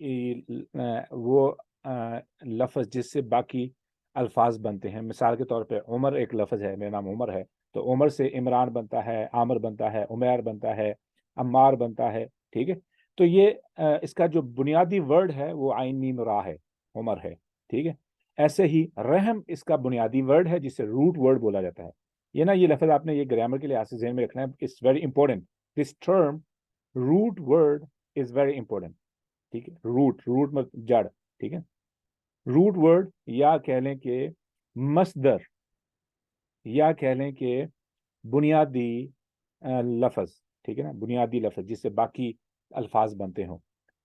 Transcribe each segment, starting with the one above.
وہ لفظ جس سے باقی الفاظ بنتے ہیں. مثال کے طور پہ عمر ایک لفظ ہے، میرا نام عمر ہے، تو عمر سے عمران بنتا ہے، عامر بنتا ہے، عمیر بنتا ہے، عمار بنتا ہے. ٹھیک ہے، تو یہ اس کا جو بنیادی ورڈ ہے وہ عین میم را ہے، عمر ہے. ٹھیک ہے، ایسے ہی رحم اس کا بنیادی ورڈ ہے جسے روٹ ورڈ بولا جاتا ہے. یہ لفظ آپ نے یہ گرامر کے لحاظ سے ذہن میں رکھنا ہے. It's very important this term root word is very important. ٹھیک ہے، روٹ مطلب جڑ. ٹھیک ہے، روٹ ورڈ یا کہہ لیں کہ مصدر یا کہہ لیں کہ بنیادی لفظ. ٹھیک ہے نا، بنیادی لفظ جس سے باقی الفاظ بنتے ہوں.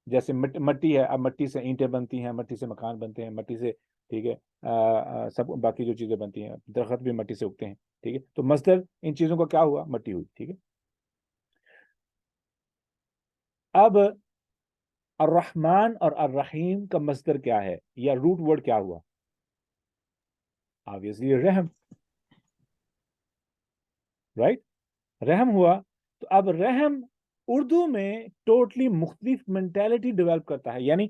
جیسے مٹی ہے، اب مٹی سے اینٹیں بنتی ہیں، مٹی سے مکان بنتے ہیں، مٹی سے، ٹھیک ہے، سب باقی جو چیزیں بنتی ہیں، درخت بھی مٹی سے اگتے ہیں. ٹھیک ہے، تو مصدر ان چیزوں کا کیا ہوا؟ مٹی ہوئی. ٹھیک ہے، اب الرحمن اور الرحیم کا مصدر کیا ہے یا روٹ ورڈ کیا ہوا؟ obviously رحم، رائٹ، رحم ہوا. تو اب رحم اردو میں ٹوٹلی مختلف مینٹیلٹی ڈیولپ کرتا ہے. یعنی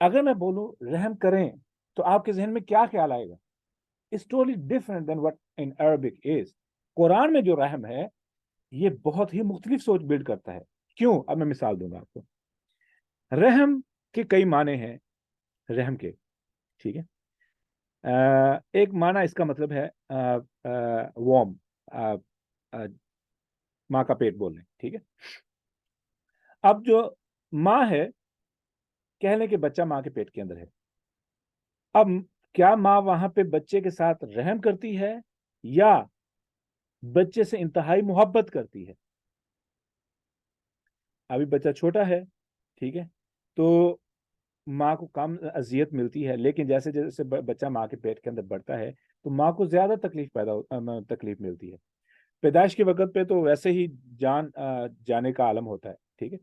اگر میں بولوں رحم کریں تو آپ کے ذہن میں کیا خیال آئے گا؟ It's totally different than what in Arabic is. قرآن میں جو رحم ہے یہ بہت ہی مختلف سوچ بلڈ کرتا ہے. کیوں؟ اب میں مثال دوں گا آپ کو. رحم کے کئی معنی ہیں رحم کے. ٹھیک ہے، ایک معنی اس کا مطلب ہے وارم، ماں کا پیٹ بول رہے ہیں. ٹھیک ہے، اب جو ماں ہے، کہہ لیں کہ بچہ ماں کے پیٹ کے اندر ہے. اب کیا ماں وہاں پہ بچے کے ساتھ رحم کرتی ہے یا بچے سے انتہائی محبت کرتی ہے؟ ابھی بچہ چھوٹا ہے، ٹھیک ہے، تو ماں کو کم اذیت ملتی ہے، لیکن جیسے جیسے بچہ ماں کے پیٹ کے اندر بڑھتا ہے تو ماں کو زیادہ تکلیف ملتی ہے. پیدائش کے وقت پہ تو ویسے ہی جانے کا عالم ہوتا ہے. ٹھیک ہے،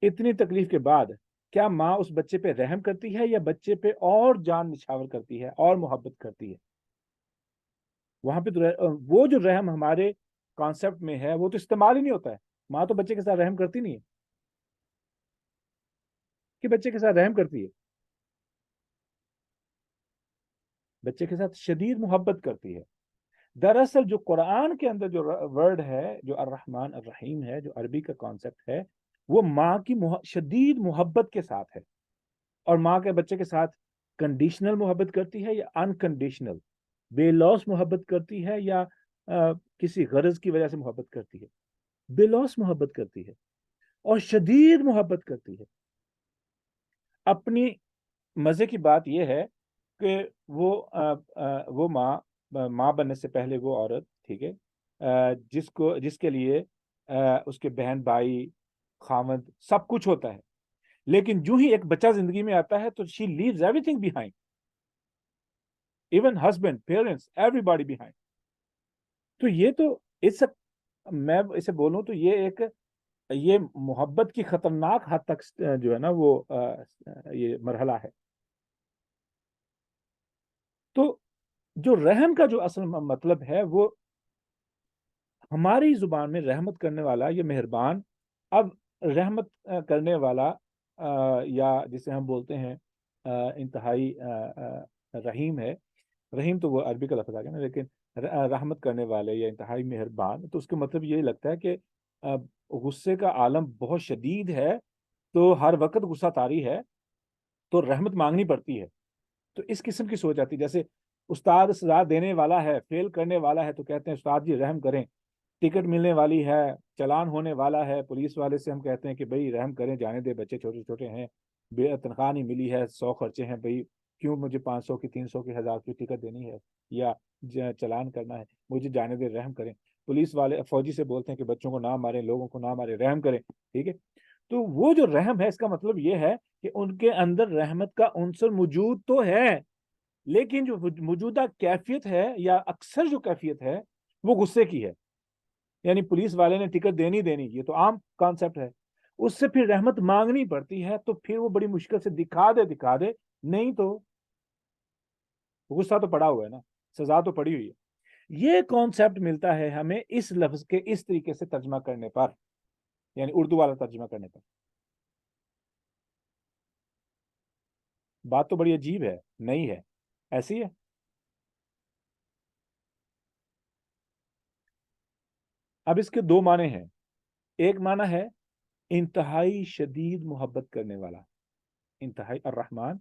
اتنی تکلیف کے بعد کیا ماں اس بچے پہ رحم کرتی ہے یا بچے پہ اور جان نچھاور کرتی ہے اور محبت کرتی ہے؟ وہاں پہ تو وہ جو رحم ہمارے کانسیپٹ میں ہے وہ تو استعمال ہی نہیں ہوتا ہے. ماں تو بچے کے ساتھ رحم کرتی نہیں ہے کہ بچے کے ساتھ رحم کرتی ہے، بچے کے ساتھ شدید محبت کرتی ہے. دراصل جو قرآن کے اندر جو ورڈ ہے، جو الرحمن الرحیم ہے، جو عربی کا کانسیپٹ ہے، وہ ماں کی شدید محبت کے ساتھ ہے. اور ماں کے بچے کے ساتھ کنڈیشنل محبت کرتی ہے یا انکنڈیشنل، بے لوس محبت کرتی ہے یا کسی غرض کی وجہ سے محبت کرتی ہے؟ بے لوس محبت کرتی ہے اور شدید محبت کرتی ہے. اپنی مزے کی بات یہ ہے کہ وہ ماں بننے سے پہلے وہ عورت، ٹھیک ہے، جس کے لیے اس کے بہن بھائی خاوند سب کچھ ہوتا ہے، لیکن جو ہی ایک بچہ زندگی میں آتا ہے تو she leaves everything behind, even husband, parents, everybody behind. تو یہ تو میں اسے بولوں تو یہ محبت کی خطرناک حد تک جو ہے نا وہ یہ مرحلہ ہے. تو جو رحم کا جو اصل مطلب ہے وہ ہماری زبان میں رحمت کرنے والا یا مہربان. اب رحمت کرنے والا یا جسے ہم بولتے ہیں انتہائی رحیم ہے. رحیم تو وہ عربی کا لفظ آ گیا نا، لیکن رحمت کرنے والے یا انتہائی مہربان، تو اس کا مطلب یہ لگتا ہے کہ غصے کا عالم بہت شدید ہے تو ہر وقت غصہ طاری ہے تو رحمت مانگنی پڑتی ہے. تو اس قسم کی سوچ آتی ہے. جیسے استاد سزا دینے والا ہے، فیل کرنے والا ہے، تو کہتے ہیں استاد جی رحم کریں. ٹکٹ ملنے والی ہے، چلان ہونے والا ہے، پولیس والے سے ہم کہتے ہیں کہ بھئی رحم کریں، جانے دے، بچے چھوٹے چھوٹے ہیں، تنخواہ نہیں ملی ہے، 100 خرچے ہیں، بھئی کیوں مجھے 500 کی، 300 کی، 1000 کی ٹکٹ دینی ہے یا چلان کرنا ہے، مجھے جانے دے، رحم کریں. پولیس والے فوجی سے بولتے ہیں کہ بچوں کو نہ ماریں، لوگوں کو نہ ماریں، رحم کریں. ٹھیک ہے، تو وہ جو رحم ہے اس کا مطلب یہ ہے کہ ان کے اندر رحمت کا عنصر موجود تو ہے، لیکن جو موجودہ کیفیت ہے یا اکثر جو کیفیت ہے وہ غصے کی ہے. یعنی پولیس والے نے ٹکٹ دینی، یہ تو عام کانسیپٹ ہے. اس سے پھر رحمت مانگنی پڑتی ہے تو پھر وہ بڑی مشکل سے دکھا دے، نہیں تو غصہ تو پڑا ہوا ہے نا، سزا تو پڑی ہوئی ہے. یہ کانسیپٹ ملتا ہے ہمیں اس لفظ کے اس طریقے سے ترجمہ کرنے پر، یعنی اردو والا ترجمہ کرنے پر. بات تو بڑی عجیب ہے، نہیں ہے، ایسی ہے. اب اس کے دو معنی ہیں. ایک معنی ہے انتہائی شدید محبت کرنے والا، انتہائی الرحمن،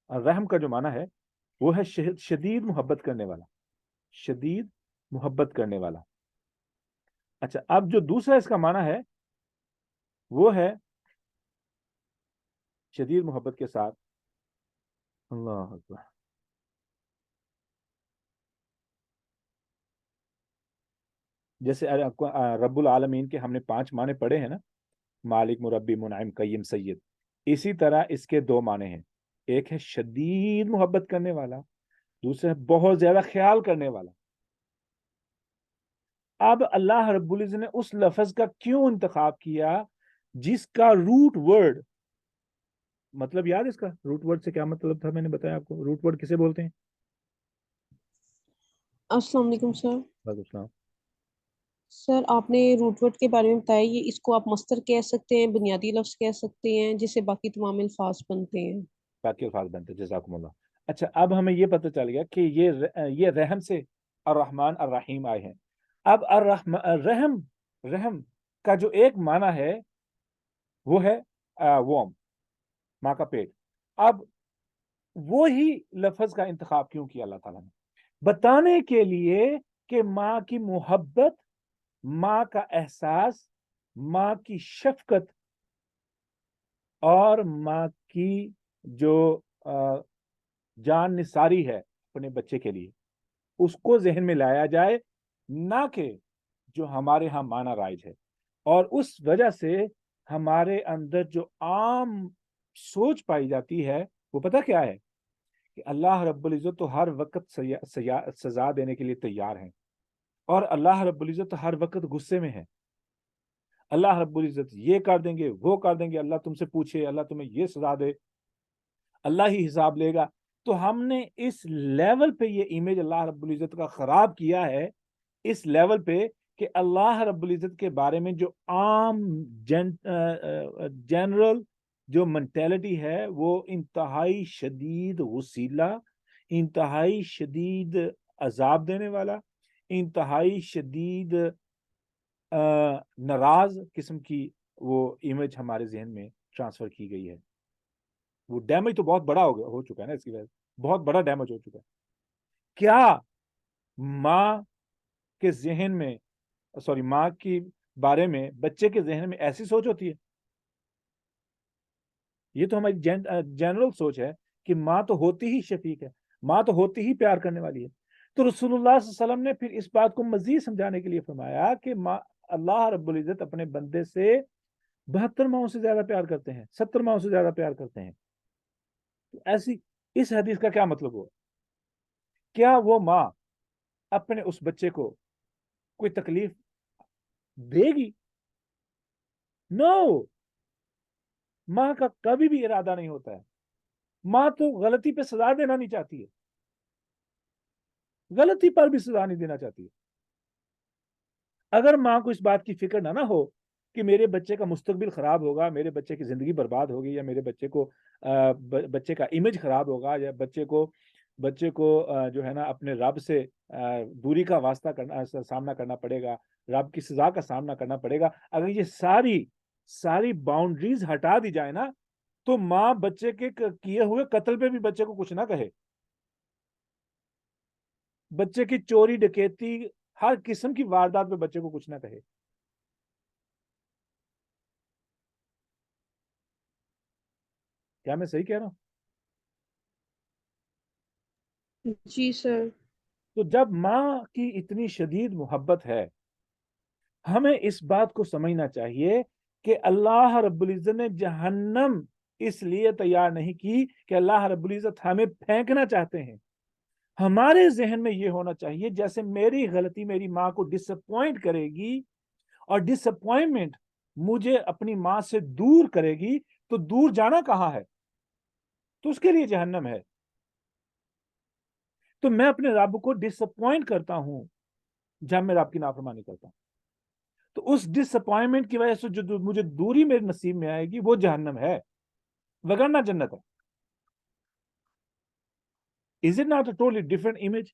الرحم کا جو معنی ہے وہ ہے شدید محبت کرنے والا، شدید محبت کرنے والا. اچھا، اب جو دوسرا اس کا معنی ہے وہ ہے شدید محبت کے ساتھ، اللہ اکبر، جیسے رب العالمین کے ہم نے 5 معنی پڑھے ہیں نا، مالک، مربی، منعم، قیم، سید. اسی طرح اس کے 2 معنی ہیں. ایک ہے شدید محبت کرنے والا، دوسرا ہے بہت زیادہ خیال کرنے والا. اب اللہ رب العزت نے اس لفظ کا کیوں انتخاب کیا جس کا روٹ ورڈ، مطلب یاد ہے اس کا روٹ ورڈ سے کیا مطلب تھا؟ میں نے بتایا آپ کو روٹ ورڈ کسے بولتے ہیں. السلام علیکم سر. وعلیکم السلام. سر آپ نے روٹ ورڈ کے بارے میں بتایا، یہ اس کو آپ مصدر کہہ سکتے ہیں، بنیادی لفظ کہہ سکتے ہیں، جس سے باقی تمام الفاظ بنتے ہیں. باقی الفاظ بنتے، جزاکم اللہ. اچھا، اب ہمیں یہ پتہ چل گیا کہ یہ رحم سے الرحمن الرحیم آئے ہیں. اب رحم کا جو ایک معنی ہے وہ ہے ووم، ماں کا پیٹ. اب وہی لفظ کا انتخاب کیوں کیا اللہ تعالیٰ نے؟ بتانے کے لیے کہ ماں کی محبت، ماں کا احساس، ماں کی شفقت اور ماں کی جو جان نثاری ہے اپنے بچے کے لیے، اس کو ذہن میں لایا جائے، نہ کہ جو ہمارے ہاں معنی رائج ہے. اور اس وجہ سے ہمارے اندر جو عام سوچ پائی جاتی ہے وہ پتہ کیا ہے؟ کہ اللہ رب العزت تو ہر وقت سزا دینے کے لیے تیار ہیں، اور اللہ رب العزت ہر وقت غصے میں ہے. اللہ رب العزت یہ کر دیں گے، وہ کر دیں گے، اللہ تم سے پوچھے، اللہ تمہیں یہ سزا دے، اللہ ہی حساب لے گا. تو ہم نے اس لیول پہ یہ امیج اللہ رب العزت کا خراب کیا ہے، اس لیول پہ کہ اللہ رب العزت کے بارے میں جو عام جنرل جو منٹیلٹی ہے وہ انتہائی شدید غصیلا، انتہائی شدید عذاب دینے والا، انتہائی شدید ناراض قسم کی وہ امیج ہمارے ذہن میں ٹرانسفر کی گئی ہے. وہ ڈیمیج تو بہت بڑا ہو چکا ہے نا، اس کی وجہ سے بہت بڑا ڈیمیج ہو چکا ہے. کیا ماں کے ذہن میں، سوری، ماں کی بارے میں بچے کے ذہن میں ایسی سوچ ہوتی ہے؟ یہ تو ہماری جنرل سوچ ہے کہ ماں تو ہوتی ہی شفیق ہے، ماں تو ہوتی ہی پیار کرنے والی ہے. تو رسول اللہ صلی اللہ علیہ وسلم نے پھر اس بات کو مزید سمجھانے کے لیے فرمایا کہ اللہ رب العزت اپنے بندے سے 72 ماہوں سے زیادہ پیار کرتے ہیں، 70 ماہوں سے زیادہ پیار کرتے ہیں. تو ایسی اس حدیث کا کیا مطلب ہوا؟ کیا وہ ماں اپنے اس بچے کو کوئی تکلیف دے گی؟ نو، ماں کا کبھی بھی ارادہ نہیں ہوتا ہے. ماں تو غلطی پہ سزا دینا نہیں چاہتی ہے، غلطی پر بھی سزا نہیں دینا چاہتی ہے. اگر ماں کو اس بات کی فکر نہ ہو کہ میرے بچے کا مستقبل خراب ہوگا، میرے بچے کی زندگی برباد ہوگی، یا میرے بچے کا امیج خراب ہوگا، یا بچے کو جو ہے نا اپنے رب سے دوری کا سامنا کرنا پڑے گا، رب کی سزا کا سامنا کرنا پڑے گا، اگر یہ ساری باؤنڈریز ہٹا دی جائے نا، تو ماں بچے کے کیے ہوئے قتل پہ بھی بچے کو کچھ نہ کہے، بچے کی چوری ڈکیتی ہر قسم کی واردات پہ بچے کو کچھ نہ کہے. کیا میں صحیح کہہ رہا ہوں؟ جی سر. تو جب ماں کی اتنی شدید محبت ہے، ہمیں اس بات کو سمجھنا چاہیے کہ اللہ رب العزت نے جہنم اس لیے تیار نہیں کی کہ اللہ رب العزت ہمیں پھینکنا چاہتے ہیں. ہمارے ذہن میں یہ ہونا چاہیے جیسے میری غلطی میری ماں کو ڈس اپوائنٹ کرے گی، اور ڈس اپوائنٹمنٹ مجھے اپنی ماں سے دور کرے گی، تو دور جانا کہاں ہے؟ تو اس کے لیے جہنم ہے. تو میں اپنے رب کو ڈس اپوائنٹ کرتا ہوں جب میں رب کی نافرمانی کرتا ہوں، تو اس ڈس اپوائنٹمنٹ کی وجہ سے جو مجھے دوری میرے نصیب میں آئے گی وہ جہنم ہے، وگرنہ جنت ہے. Is it not a totally different image?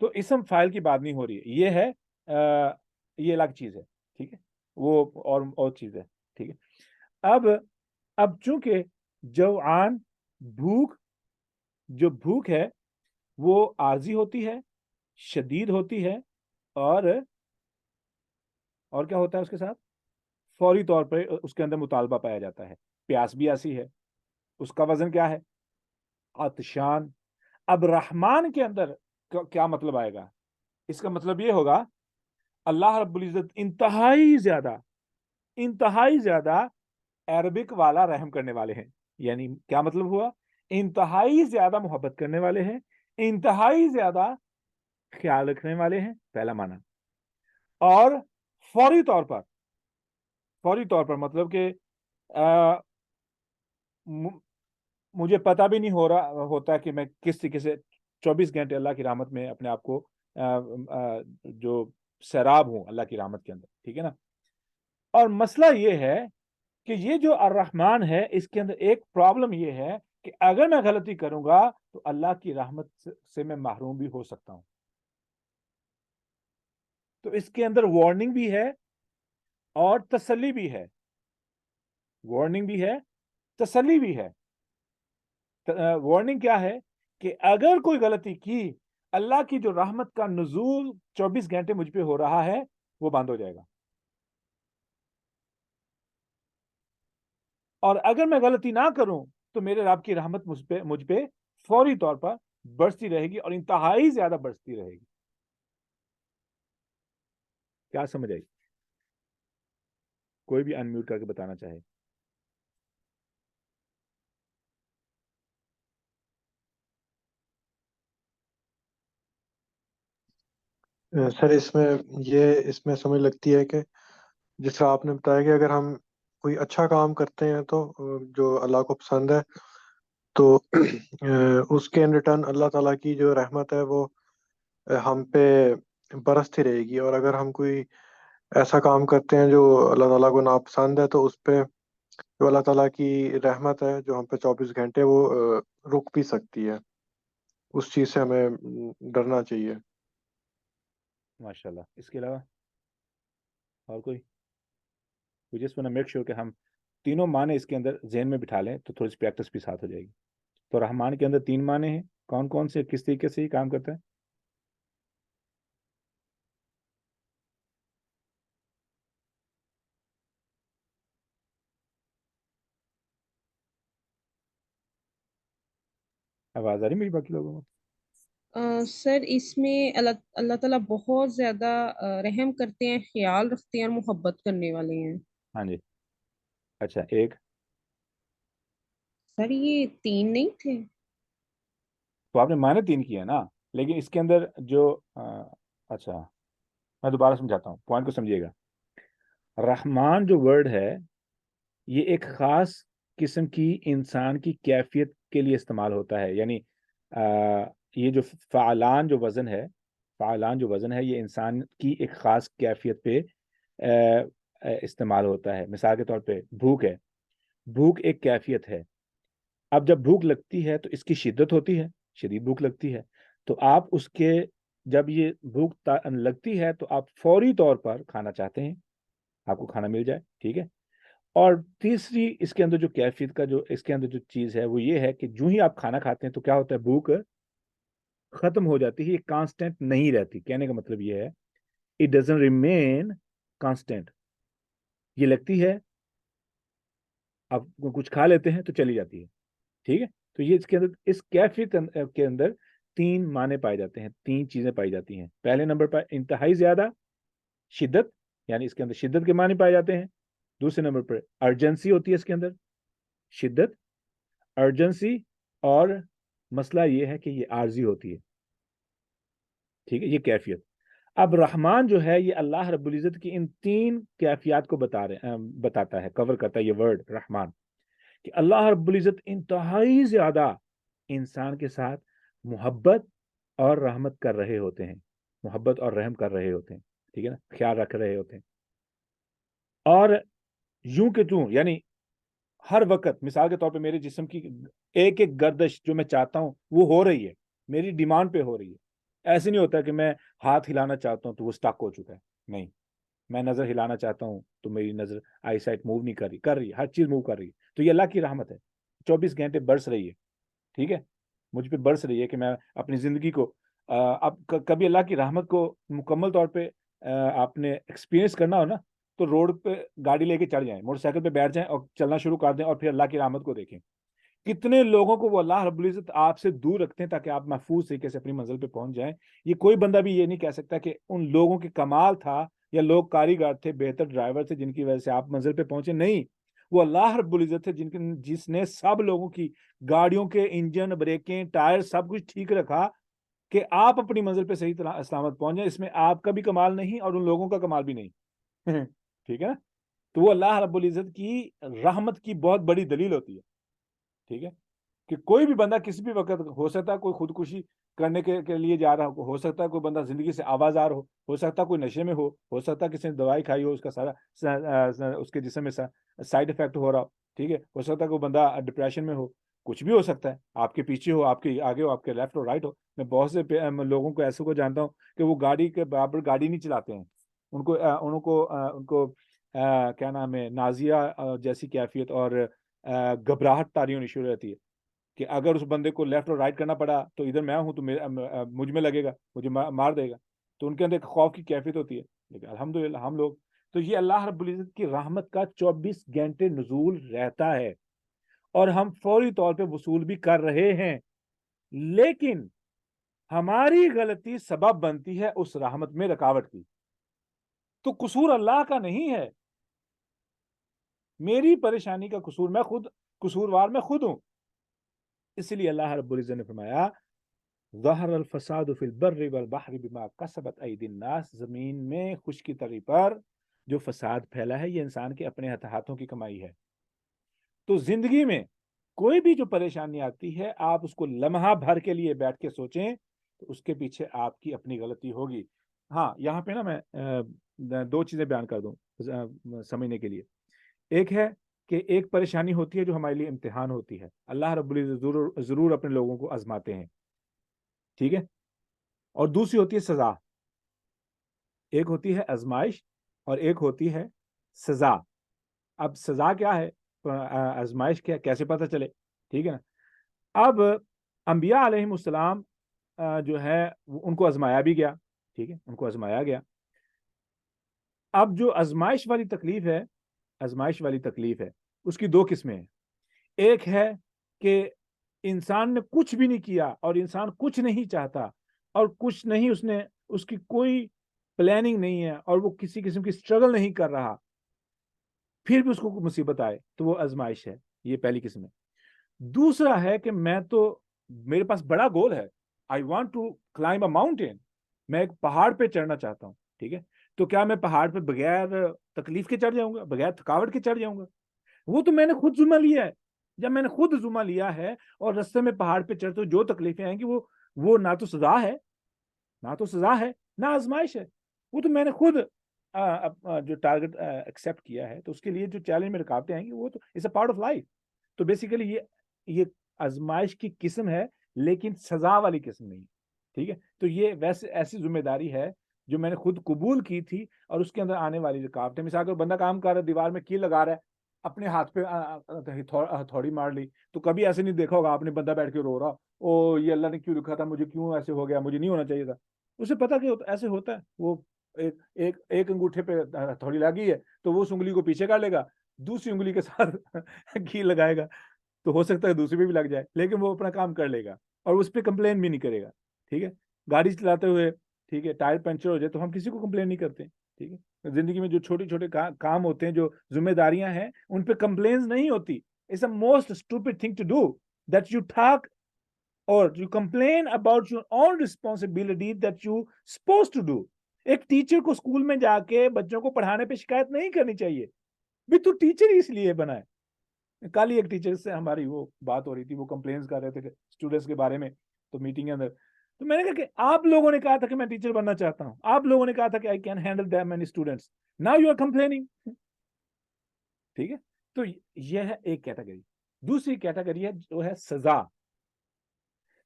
تو اسم فاعل کی بات نہیں ہو رہی ہے، یہ ہے یہ الگ چیز ہے، ٹھیک ہے، وہ اور چیز ہے، ٹھیک ہے۔ اب چونکہ جوعان جو بھوک ہے وہ عارضی ہوتی ہے، شدید ہوتی ہے، اور کیا ہوتا ہے اس کے ساتھ؟ فوری طور پر اس کے اندر مطالبہ پایا جاتا ہے، پیاس بھی ایسی ہے، اس کا وزن کیا ہے؟ عطشان۔ اب رحمان کے اندر کیا مطلب آئے گا؟ اس کا مطلب یہ ہوگا اللہ رب العزت انتہائی زیادہ عربک والا رحم کرنے والے ہیں، یعنی کیا مطلب ہوا؟ انتہائی زیادہ محبت کرنے والے ہیں، انتہائی زیادہ خیال رکھنے والے ہیں، پہلا معنی۔ اور فوری طور پر مطلب کہ مجھے پتہ بھی نہیں ہوتا کہ میں کس طریقے سے 24 گھنٹے اللہ کی رحمت میں اپنے آپ کو جو سیراب ہوں اللہ کی رحمت کے اندر، ٹھیک ہے نا۔ اور مسئلہ یہ ہے کہ یہ جو الرحمن ہے اس کے اندر ایک پرابلم یہ ہے کہ اگر میں غلطی کروں گا تو اللہ کی رحمت سے میں محروم بھی ہو سکتا ہوں۔ تو اس کے اندر وارننگ بھی ہے اور تسلی بھی ہے، وارننگ بھی ہے، تسلی بھی ہے۔ وارننگ کیا ہے کہ اگر کوئی غلطی کی، اللہ کی جو رحمت کا نزول 24 گھنٹے مجھ پہ ہو رہا ہے وہ بند ہو جائے گا، اور اگر میں غلطی نہ کروں تو میرے رب کی رحمت مجھ پہ فوری طور پر برستی رہے گی، اور انتہائی زیادہ برستی رہے گی۔ کیا سمجھ آئی؟ کوئی بھی انمیوٹ کر کے بتانا چاہے۔ سر اس میں سمجھ لگتی ہے کہ جس طرح آپ نے بتایا کہ اگر ہم کوئی اچھا کام کرتے ہیں تو جو اللہ کو پسند ہے، تو اس کے ان ریٹرن اللہ تعالیٰ کی جو رحمت ہے وہ ہم پہ برستی رہے گی، اور اگر ہم کوئی ایسا کام کرتے ہیں جو اللہ تعالیٰ کو ناپسند ہے تو اس پہ جو اللہ تعالیٰ کی رحمت ہے جو ہم پہ 24 گھنٹے وہ رک بھی سکتی ہے۔ اس چیز سے ہمیں ڈرنا چاہیے۔ ماشاءاللہ۔ اس کے علاوہ اور کوئی؟ we just want to make sure کہ ہم تینوں معنی اس کے اندر ذہن میں بٹھا لیں تو تھوڑی سی پریکٹس بھی ساتھ ہو جائے گی۔ تو رحمان کے اندر 3 معنی ہیں، کون کون سے، کس طریقے سے یہ کام کرتا ہے؟ آواز آ رہی میری باقی لوگوں کو؟ سر اس میں اللہ تعالیٰ بہت زیادہ رحم کرتے ہیں، خیال رکھتے ہیں اور محبت کرنے والے ہیں۔ ہاں جی، اچھا ایک سر یہ 3 نہیں تھے؟ تو آپ نے معنی 3 کیا نا، لیکن اس کے اندر جو اچھا میں دوبارہ سمجھاتا ہوں، پوائنٹ کو سمجھیے گا۔ رحمان جو ورڈ ہے یہ ایک خاص قسم کی انسان کی کیفیت کے لیے استعمال ہوتا ہے، یعنی یہ جو فعلان جو وزن ہے یہ انسان کی ایک خاص کیفیت پہ استعمال ہوتا ہے۔ مثال کے طور پہ بھوک ہے، بھوک ایک کیفیت ہے۔ اب جب بھوک لگتی ہے تو اس کی شدت ہوتی ہے، شدید بھوک لگتی ہے، تو آپ اس کے جب یہ بھوک لگتی ہے تو آپ فوری طور پر کھانا چاہتے ہیں، آپ کو کھانا مل جائے، ٹھیک ہے۔ اور تیسری اس کے اندر جو کیفیت کا جو اس کے اندر جو چیز ہے وہ یہ ہے کہ جو ہی آپ کھانا کھاتے ہیں تو کیا ہوتا ہے؟ بھوک ختم ہو جاتی ہے، یہ کانسٹنٹ نہیں رہتی۔ کہنے کا مطلب یہ ہے اٹ ڈزنٹ ریمین کانسٹنٹ، یہ لگتی ہے، آپ کچھ کھا لیتے ہیں تو چلی جاتی ہے، ٹھیک ہے۔ تو یہ اس کے اندر اس کیفیت کے اندر 3 معنی پائے جاتے ہیں، 3 چیزیں پائی جاتی ہیں۔ پہلے نمبر پر انتہائی زیادہ شدت، یعنی اس کے اندر شدت کے معنی پائے جاتے ہیں۔ دوسرے نمبر پر ارجنسی ہوتی ہے، اس کے اندر شدت، ارجنسی، اور مسئلہ یہ ہے کہ یہ عارضی ہوتی ہے، ٹھیک ہے، یہ کیفیت۔ اب رحمان جو ہے یہ اللہ رب العزت کی ان 3 کیفیات کو بتاتا ہے، کور کرتا ہے یہ ورڈ رحمان، کہ اللہ رب العزت انتہائی زیادہ انسان کے ساتھ محبت اور رحمت کر رہے ہوتے ہیں، محبت اور رحم کر رہے ہوتے ہیں، ٹھیک ہے نا، خیال رکھ رہے ہوتے ہیں۔ اور یوں کہ توں، یعنی ہر وقت، مثال کے طور پہ میرے جسم کی ایک ایک گردش جو میں چاہتا ہوں وہ ہو رہی ہے، میری ڈیمانڈ پہ ہو رہی ہے، ایسے نہیں ہوتا کہ میں ہاتھ ہلانا چاہتا ہوں تو وہ اسٹک ہو چکا ہے، نہیں، میں نظر ہلانا چاہتا ہوں تو میری نظر آئی سائٹ موو نہیں کر رہی، ہر چیز موو کر رہی ہے. تو یہ اللہ کی رحمت ہے، 24 گھنٹے برس رہی ہے. ٹھیک ہے، مجھ پہ برس رہی ہے کہ میں اپنی زندگی کو اب کبھی اللہ کی رحمت کو مکمل طور پہ آپ نے ایکسپیرینس کرنا ہو نا، تو روڈ پہ گاڑی لے کے چڑھ جائیں، موٹر سائیکل پہ بیٹھ جائیں اور چلنا شروع کر دیں، اور پھر اللہ کی رحمت کو دیکھیں. کتنے لوگوں کو وہ اللہ رب العزت آپ سے دور رکھتے ہیں تاکہ آپ محفوظ طریقے سے اپنی منزل پہ پہنچ جائیں. یہ کوئی بندہ بھی یہ نہیں کہہ سکتا کہ ان لوگوں کے کمال تھا یا لوگ کاریگر تھے، بہتر ڈرائیور تھے جن کی وجہ سے آپ منزل پہ پہنچے. نہیں، وہ اللہ رب العزت ہے جس نے سب لوگوں کی گاڑیوں کے انجن، بریکیں، ٹائر سب کچھ ٹھیک رکھا کہ آپ اپنی منزل پہ صحیح طرح سلامت پہنچ جائیں. اس میں آپ کا بھی کمال نہیں اور ان لوگوں کا کمال بھی نہیں. ٹھیک ہے نا؟ تو وہ اللہ رب العزت کی رحمت کی بہت بڑی دلیل ہوتی ہے. ٹھیک ہے، کہ کوئی بھی بندہ کسی بھی وقت، ہو سکتا ہے کوئی خودکشی کرنے کے لیے جا رہا ہو سکتا ہے کوئی بندہ زندگی سے آوازار ہو سکتا ہے کوئی نشے میں ہو سکتا ہے کسی نے دوائی کھائی ہو، اس کا سارا اس کے جسم میں سائڈ افیکٹ ہو رہا ہو. ٹھیک ہے، ہو سکتا ہے کوئی بندہ ڈپریشن میں ہو، کچھ بھی ہو سکتا ہے، آپ کے پیچھے ہو، آپ کے آگے ہو، آپ کے لیفٹ اور رائٹ ہو. میں بہت سے لوگوں کو ایسے کو جانتا ہوں کہ وہ گاڑی کے برابر گاڑی نہیں چلاتے ہیں، ان کو کیا نام ہے، نازیہ جیسی کیفیت اور گھبراہٹ طاری ہونی شروع رہتی ہے کہ اگر اس بندے کو لیفٹ اور رائٹ کرنا پڑا تو ادھر میں ہوں تو مجھ میں لگے گا، مجھے مار دے گا. تو ان کے اندر ایک خوف کی کیفیت ہوتی ہے. لیکن الحمدللہ ہم لوگ تو یہ اللہ رب العزت کی رحمت کا 24 گھنٹے نزول رہتا ہے اور ہم فوری طور پہ وصول بھی کر رہے ہیں. لیکن ہماری غلطی سبب بنتی ہے اس رحمت میں رکاوٹ کی. تو قصور اللہ کا نہیں ہے، میری پریشانی کا قصور، میں خود قصوروار میں خود ہوں. اس لیے اللہ رب العزت نے فرمایا ظہر الفساد فی البر والبحر بما کسبت ایدی الناس، زمین میں خشکی تری پر جو فساد پھیلا ہے یہ انسان کے اپنے ہاتھوں کی کمائی ہے. تو زندگی میں کوئی بھی جو پریشانی آتی ہے آپ اس کو لمحہ بھر کے لیے بیٹھ کے سوچیں تو اس کے پیچھے آپ کی اپنی غلطی ہوگی. ہاں، یہاں پہ نا میں دو چیزیں بیان کر دوں سمجھنے کے لیے. ایک ہے کہ ایک پریشانی ہوتی ہے جو ہمارے لیے امتحان ہوتی ہے، اللہ رب العزت ضرور اپنے لوگوں کو آزماتے ہیں. ٹھیک ہے، اور دوسری ہوتی ہے سزا. ایک ہوتی ہے آزمائش اور ایک ہوتی ہے سزا. اب سزا کیا ہے، آزمائش کیا، کیسے پتہ چلے؟ ٹھیک ہے نا. اب انبیاء علیہم السلام جو ہے ان کو آزمایا بھی گیا. ٹھیک ہے، ان کو آزمایا گیا. اب جو آزمائش والی تکلیف ہے اس کی دو قسمیں ہیں. ایک ہے کہ انسان نے کچھ بھی نہیں کیا اور انسان کچھ نہیں چاہتا اور کچھ نہیں، اس کی کوئی پلاننگ نہیں ہے اور وہ کسی قسم کی سٹرگل نہیں کر رہا، پھر بھی اس کو مصیبت آئے تو وہ آزمائش ہے. یہ پہلی قسم ہے. دوسرا ہے کہ میرے پاس بڑا گول ہے، I want to climb a mountain, میں ایک پہاڑ پہ چڑھنا چاہتا ہوں. ٹھیک ہے، تو کیا میں پہاڑ پہ بغیر تکلیف کے چڑھ جاؤں گا، بغیر تھکاوٹ کے چڑھ جاؤں گا؟ وہ تو میں نے خود ذمہ لیا ہے. جب میں نے خود ذمہ لیا ہے اور رستے میں پہاڑ پہ چڑھتے جو تکلیفیں آئیں گی وہ نہ تو سزا ہے نہ آزمائش ہے، وہ تو میں نے خود جو ٹارگٹ ایکسیپٹ کیا ہے. تو اس کے لیے جو چیلنج میں رکاوٹیں آئیں گی وہ تو it's a part of life. تو بیسیکلی یہ آزمائش کی قسم ہے لیکن سزا والی قسم نہیں. ٹھیک ہے، تو یہ ویسے ایسی ذمہ داری ہے جو میں نے خود قبول کی تھی اور اس کے اندر آنے والی رکاوٹیں، مثال کے بندہ کام کر رہا ہے، دیوار میں کیل لگا رہا ہے، اپنے ہاتھ پہ ہتھوڑی مار لی، تو کبھی ایسے نہیں دیکھا ہوگا آپ نے بندہ بیٹھ کے رو رہا او یہ اللہ نے کیوں لکھا تھا، مجھے کیوں ایسے ہو گیا، مجھے نہیں ہونا چاہیے تھا. اسے پتا کہ ایسے ہوتا ہے. وہ ایک انگوٹھے پہ ہتھوڑی لگی ہے تو وہ اس انگلی کو پیچھے کر لے گا، دوسری انگلی کے ساتھ کیل لگائے گا تو ہو سکتا ہے دوسری پہ بھی لگ جائے، لیکن وہ اپنا کام کر لے گا اور اس پہ کمپلین بھی نہیں کرے گا. ٹھیک ہے، گاڑی چلاتے ہوئے ٹھیک ہے ٹائر پنچر ہو جائے تو ہم کسی کو کمپلین نہیں کرتے. ٹھیک ہے، زندگی میں جو چھوٹے چھوٹے کام ہوتے ہیں، جو ذمہ داریاں ہیں، ان پہ کمپلینز نہیں ہوتی. It's the most stupid thing to do that you talk or you complain about your own responsibility that you supposed to do. ایک ٹیچر کو اسکول میں جا کے بچوں کو پڑھانے پہ شکایت نہیں کرنی چاہیے بھی تو ٹیچر ہی اس لیے بنا ہے. کل ہی ایک ٹیچر سے ہماری وہ بات ہو رہی تھی، وہ کمپلینس کر رہے تھے اسٹوڈنٹس کے بارے میں تو میٹنگ کے اندر. تو میں نے کہا کہ آپ لوگوں نے کہا تھا کہ میں ٹیچر بننا چاہتا ہوں، آپ لوگوں نے کہا تھا کہ I can handle that many students, now you are complaining. ٹھیک ہے، تو یہ ہے ایک کیٹیگری. دوسری کیٹیگری ہے جو ہے سزا.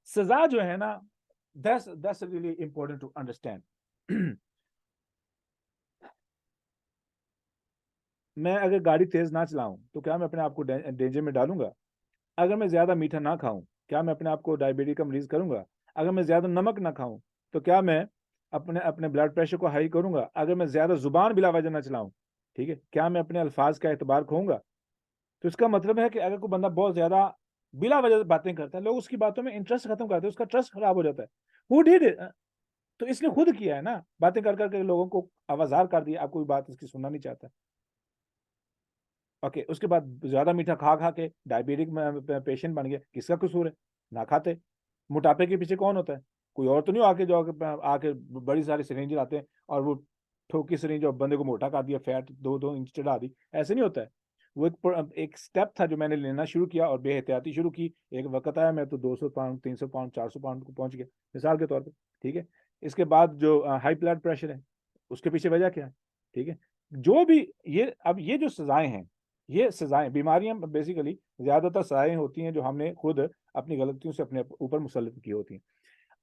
سزا جو ہے نا That's really important to understand. میں اگر گاڑی تیز نہ چلاؤں تو کیا میں اپنے آپ کو ڈینجر میں ڈالوں گا؟ اگر میں زیادہ میٹھا نہ کھاؤں کیا میں اپنے آپ کو ڈائبٹیز کا مریض کروں گا؟ اگر میں زیادہ نمک نہ کھاؤں تو کیا میں اپنے بلڈ پریشر کو ہائی کروں گا؟ اگر میں زیادہ زبان بلا وجہ نہ چلاؤں، ٹھیک ہے، کیا میں اپنے الفاظ کا اعتبار کھوؤں گا؟ تو اس کا مطلب ہے کہ اگر کوئی بندہ بہت زیادہ بلا وجہ باتیں کرتا ہے، لوگ اس کی باتوں میں انٹرسٹ ختم کرتے ہیں، اس کا ٹرسٹ خراب ہو جاتا ہے. Who did it؟ تو اس نے خود کیا ہے نا، باتیں کر کر کے لوگوں کو آوازار کر دیا، آپ کوئی بات اس کی سننا نہیں چاہتا. اوکے، اس کے بعد زیادہ میٹھا کھا کھا کے ڈائبٹک پیشنٹ بن گیا. کس کا قصور ہے؟ نہ کھاتے. موٹاپے کے پیچھے کون ہوتا ہے؟ کوئی اور تو نہیں آ کے بڑی ساری سرنج لاتے ہیں اور وہ ٹھوکی سرنج اور بندے کو موٹا کر دیا، فیٹ 2 انچ چڑھا دی. ایسے نہیں ہوتا ہے. وہ ایک سٹیپ تھا جو میں نے لینا شروع کیا اور بے احتیاطی شروع کی. ایک وقت آیا میں تو 200 پاؤنڈ 300 پاؤنڈ 400 پاؤنڈ کو پہنچ گیا مثال کے طور پہ، ٹھیک ہے. اس کے بعد جو ہائی بلڈ پریشر ہے اس کے پیچھے وجہ کیا ہے؟ ٹھیک ہے، جو بھی یہ جو سزائیں ہیں، یہ سزائیں، بیماریاں بیسیکلی زیادہ تر سزائیں ہوتی ہیں جو ہم نے خود اپنی غلطیوں سے اپنے اوپر مسلط کی ہوتی ہیں.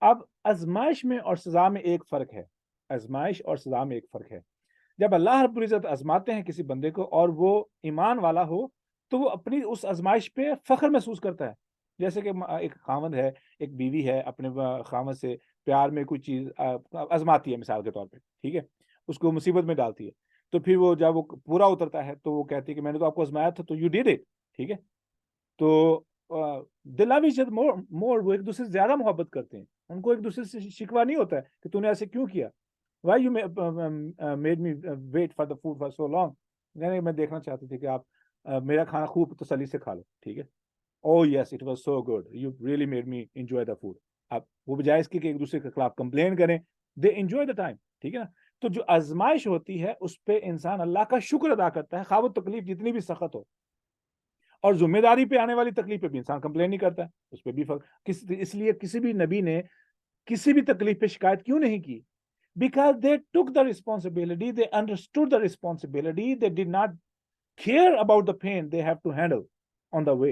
اب آزمائش میں اور سزا میں ایک فرق ہے. آزمائش اور سزا میں ایک فرق ہے. جب اللہ رب العزت آزماتے ہیں کسی بندے کو اور وہ ایمان والا ہو تو وہ اپنی اس آزمائش پہ فخر محسوس کرتا ہے. جیسے کہ ایک خاوند ہے، ایک بیوی ہے، اپنے خاوند سے پیار میں کوئی چیز آزماتی ہے مثال کے طور پہ، ٹھیک ہے، اس کو مصیبت میں ڈالتی ہے. تو پھر وہ جب وہ پورا اترتا ہے تو وہ کہتی ہے کہ میں نے تو آپ کو آزمایا تھا، تو یو ڈیڈ اٹ، ٹھیک ہے. تو they love each other more، وہ ایک دوسرے سے زیادہ محبت کرتے ہیں. ان کو ایک دوسرے سے شکوہ نہیں ہوتا ہے کہ تو نے ایسے کیوں کیا، why you made me wait for the food for so long. میں دیکھنا چاہتی تھی کہ آپ میرا کھانا خوب تسلی سے کھا لو، ٹھیک ہے. oh yes it was so good, you really made me enjoy the food. اب وہ بجائے اس کی کہ ایک دوسرے کے خلاف کمپلین کریں، they enjoy the time، ٹھیک ہے نا. تو جو آزمائش ہوتی ہے اس پہ انسان اللہ کا شکر ادا کرتا ہے، خواہ وہ تکلیف جتنی بھی سخت ہو. اور ذمہ داری پہ آنے والی تکلیف پہ بھی انسان کمپلین نہیں کرتا ہے، اس پہ بھی فرق. اس لیے کسی بھی نبی نے کسی بھی تکلیف پہ شکایت کیوں نہیں کی؟ Because they took the responsibility, they understood the responsibility, they did not care about the pain they have to handle on the way.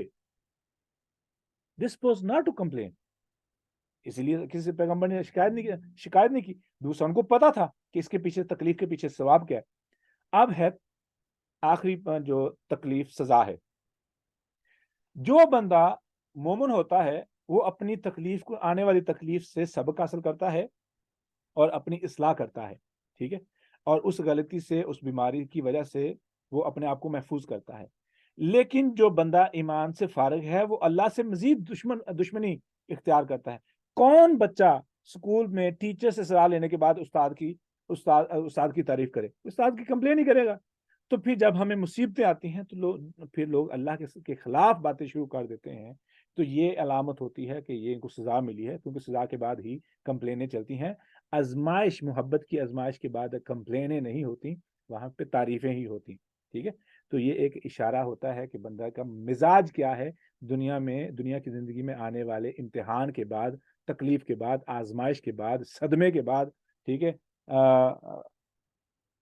This was not to complain. اسی لیے کسی پیغمبر نے شکایت نہیں کی. دوسروں کو پتا تھا کہ اس کے پیچھے تکلیف کے پیچھے ثواب کیا ہے. اب ہے آخری جو تکلیف سزا ہے. جو بندہ مومن ہوتا ہے وہ اپنی تکلیف کو، آنے والی تکلیف سے سبق حاصل کرتا ہے اور اپنی اصلاح کرتا ہے، ٹھیک ہے. اور اس غلطی سے، اس بیماری کی وجہ سے وہ اپنے آپ کو محفوظ کرتا ہے. لیکن جو بندہ ایمان سے فارغ ہے وہ اللہ سے مزید دشمنی اختیار کرتا ہے. کون بچہ اسکول میں ٹیچر سے سزا لینے کے بعد استاد کی تعریف کرے؟ استاد کی کمپلین ہی کرے گا. تو پھر جب ہمیں مصیبتیں آتی ہیں تو پھر لوگ اللہ کے خلاف باتیں شروع کر دیتے ہیں. تو یہ علامت ہوتی ہے کہ یہ ان کو سزا ملی ہے، کیونکہ سزا کے بعد ہی کمپلینیں چلتی ہیں. آزمائش، محبت کی آزمائش کے بعد کمپلینیں نہیں ہوتی، وہاں پہ تعریفیں ہی ہوتی، ٹھیک ہے. تو یہ ایک اشارہ ہوتا ہے کہ بندہ کا مزاج کیا ہے دنیا کی زندگی میں آنے والے امتحان کے بعد، تکلیف کے بعد، آزمائش کے بعد، صدمے کے بعد، ٹھیک ہے،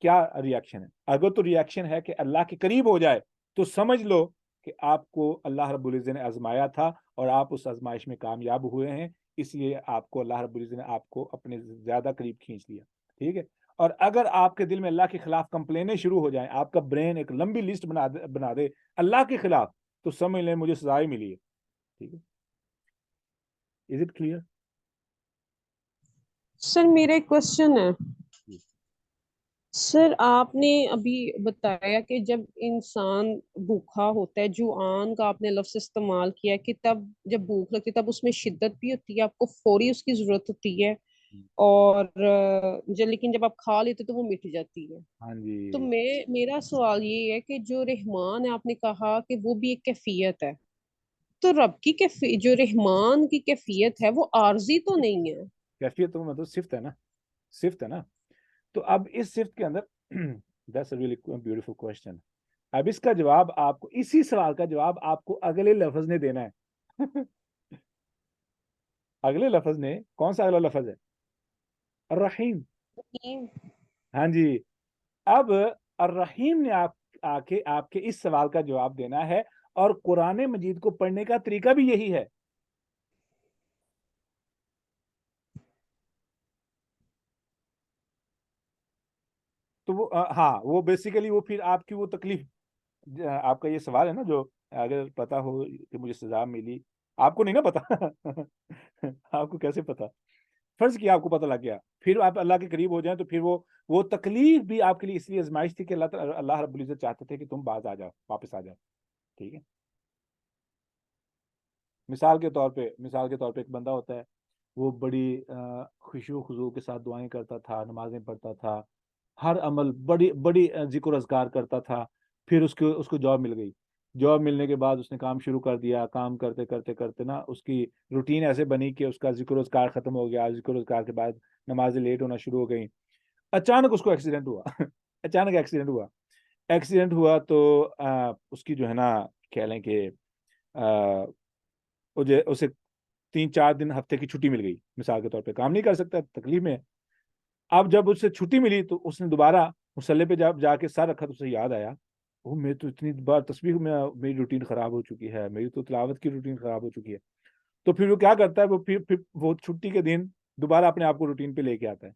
کیا ری ایکشن ہے. اگر تو ری ایکشن ہے کہ اللہ کے قریب ہو جائے تو سمجھ لو کہ آپ کو اللہ رب العزت نے آزمایا تھا اور آپ اس آزمائش میں کامیاب ہوئے ہیں، اس لیے آپ کو اللہ رب العزت نے آپ کو اپنے زیادہ قریب کھینچ لیا، ٹھیک ہے. اور اگر آپ کے دل میں اللہ کے خلاف کمپلینیں شروع ہو جائیں، آپ کا برین ایک لمبی لسٹ بنا دے اللہ کے خلاف، تو سمجھ لیں مجھے سزا ہی ملی ہے، ٹھیک ہے. Is it clear? سر میرا ایک کوشچن ہے. سر آپ نے ابھی بتایا کہ جب انسان بھوکا ہوتا ہے، جوعان کا آپ نے لفظ استعمال کیا کہ تب جب بھوک لگتی ہے تب اس میں شدت بھی ہوتی ہے، آپ کو فوری اس کی ضرورت ہوتی ہے، اور لیکن جب آپ کھا لیتے تو وہ مٹ جاتی ہے. ہاں جی. تو میرا سوال یہ ہے کہ جو رحمان ہے، آپ نے کہا کہ وہ بھی ایک کیفیت ہے، تو رب کی جو رحمان کی کیفیت ہے وہ عارضی تو نہیں ہے؟ کیفیت تو مطلب صفت ہے نا، صفت ہے نا. تو اب اس صفت کے اندر that's a really beautiful question. اب اس کا جواب آپ کو، اسی سوال کا جواب آپ کو اگلے لفظ نے دینا ہے. اگلے لفظ نے، کون سا اگلا لفظ ہے؟ الرحیم. ہاں جی. اب الرحیم نے آپ کے اس سوال کا جواب دینا ہے، اور قرآن مجید کو پڑھنے کا طریقہ بھی یہی ہے. تو وہ ہاں وہ بیسیکلی وہ پھر آپ کی وہ تکلیف، آپ کا یہ سوال ہے نا جو اگر پتا ہو کہ مجھے سزا ملی، آپ کو نہیں نا پتا آپ کو کیسے پتا؟ فرض کیا آپ کو پتہ لگ گیا، پھر آپ اللہ کے قریب ہو جائیں تو پھر وہ تکلیف بھی آپ کے لیے اس لیے آزمائش تھی کہ اللہ رب العزت چاہتے تھے کہ تم باز آ جاؤ، واپس آ جاؤ. ٹھیک ہے. مثال کے طور پہ ایک بندہ ہوتا ہے، وہ بڑی خشوع و خضوع کے ساتھ دعائیں کرتا تھا، نمازیں پڑھتا تھا، ہر عمل بڑی بڑی ذکر و اذکار کرتا تھا. پھر اس کو جاب مل گئی. جاب ملنے کے بعد اس نے کام شروع کر دیا. کام کرتے کرتے کرتے نا اس کی روٹین ایسے بنی کہ اس کا ذکر و اذکار ختم ہو گیا. ذکر و اذکار کے بعد نمازیں لیٹ ہونا شروع ہو گئیں. اچانک اس کو ایکسیڈنٹ ہوا اچانک ایکسیڈنٹ ہوا تو اس کی جو ہے نا کہہ لیں کہ اسے 3-4 دن ہفتے کی چھٹی مل گئی. مثال کے طور پہ کام نہیں کر سکتا، تکلیف میں. اب جب اسے چھٹی ملی تو اس نے دوبارہ مصلی پہ جا کے سر رکھا تو اسے یاد آیا، وہ میں تو اتنی بار تسبیح میں میری روٹین خراب ہو چکی ہے، میری تو تلاوت کی روٹین خراب ہو چکی ہے. تو پھر وہ کیا کرتا ہے، وہ چھٹی کے دن دوبارہ اپنے آپ کو روٹین پہ لے کے آتا ہے.